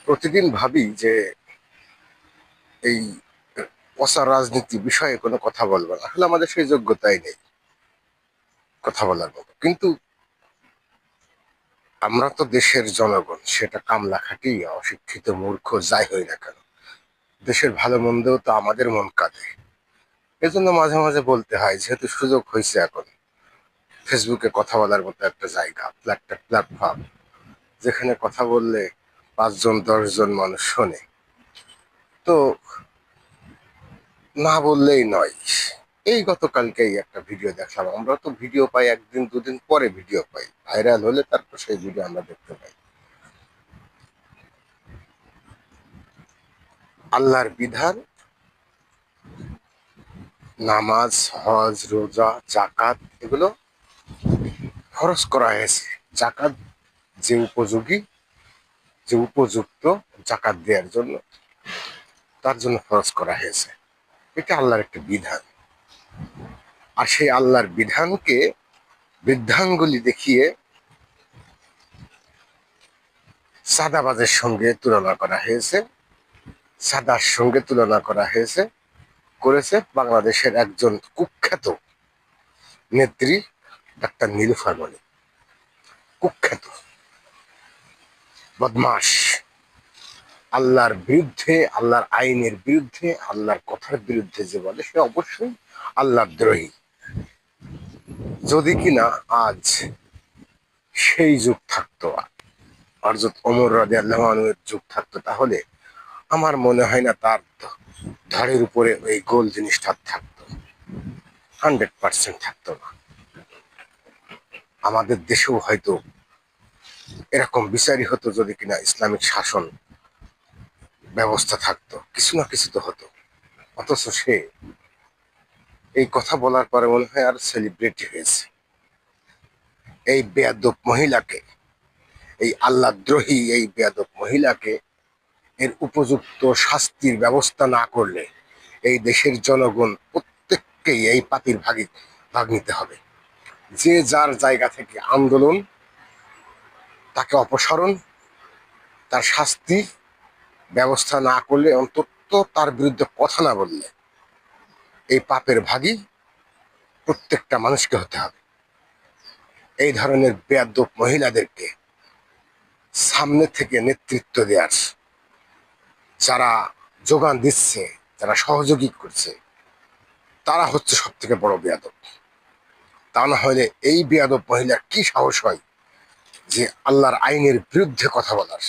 প্রতিদিন ভাবি যে এই পচা রাজনীতি বিষয়ে কোনো কথা বলবো না, আসলে আমাদের সেই যোগ্যতাই নেই কথা বলার মতো। কিন্তু আমরা তো দেশের জনগণ, সেটা কামলা খাটি অশিক্ষিত মূর্খ যাই হই না কেন, দেশের ভালো মন্দেও তো আমাদের মন কাঁদে। এজন্য মাঝে মাঝে বলতে হয়, যেহেতু সুযোগ হয়েছে এখন ফেসবুকে কথা বলার মতো একটা জায়গা, একটা প্ল্যাটফর্ম, যেখানে কথা বললে 5 জন 10 জন মানুষ শোনে, তো না বললেই নয়। এই গতকালকেই একটা ভিডিও দেখলাম, আমরা তো ভিডিও পাই একদিন দুদিন পরে, ভিডিও পাই ভাইরাল হলে তারপর সেই ভিডিও আমরা দেখতে পাই। আল্লাহর বিধান, নামাজ, হজ, রোজা, জাকাত, এগুলো খরচ করা হয়েছে। জাকাত যে উপযোগী, যে উপযুক্ত জাকাত দেওয়ার জন্য, তার জন্য খরচ করা হয়েছে। এটা আল্লাহর একটা বিধান। আর সেই আল্লাহর বিধানকে বৃদ্ধাঙ্গুলি দেখিয়ে সাদাবাজের সঙ্গে তুলনা করা হয়েছে, সাদার সঙ্গে তুলনা করা হয়েছে, করেছে বাংলাদেশের একজন কুখ্যাত নেত্রী ডাক্তার নীলুফার মনি। কুখ্যাত বদমাস, আল্লাহর বিরুদ্ধে, আল্লাহর আইনের বিরুদ্ধে, আল্লাহর কথার বিরুদ্ধে যে বলে, সে অবশ্যই আল্লাহ দ্রোহী। যদি কিনা আজ সেই যুগ থাকতো, হযরত ওমর রাদিয়াল্লাহু আনহুর যুগ থাকতো, তাহলে আমার মনে হয় না তার ধড়ের উপরে ওই গোল জিনিসটা থাকতো, 100% থাকতো না। আমাদের দেশেও হয়তো এরকম বিচারই হতো, যদি কিনা ইসলামিক শাসন ব্যবস্থা থাকতো, কিছু না কিছু তো হতো। অথচ সে এই কথা বলার পরে মনে হয় আর সেলিব্রিটি হয়েছে। এই বেয়াদব মহিলাকে, এই আল্লাহদ্রোহী এই বেয়াদব মহিলাকে এর উপযুক্ত শাস্তির ব্যবস্থা না করলে এই দেশের জনগণ প্রত্যেককেই এই পাপির ভাগ নিতে হবে। যে যার জায়গা থেকে আন্দোলন, তাকে অপসারণ, তার শাস্তি ব্যবস্থা না করলে, অন্তত তার বিরুদ্ধে কথা না বললে, এই পাপের ভাগী প্রত্যেকটা মানুষকে হতে হবে। এই ধরনের বেয়াদব মহিলাদেরকে সামনে থেকে নেতৃত্ব দেওয়ার, যারা যোগান দিচ্ছে, যারা সহযোগী করছে, তারা হচ্ছে সব থেকে বড় বেয়াদব। তা না হলে এই বেয়াদব মহিলার কি সাহস হয় যে আল্লাহর আইনের বিরুদ্ধে কথা বলার।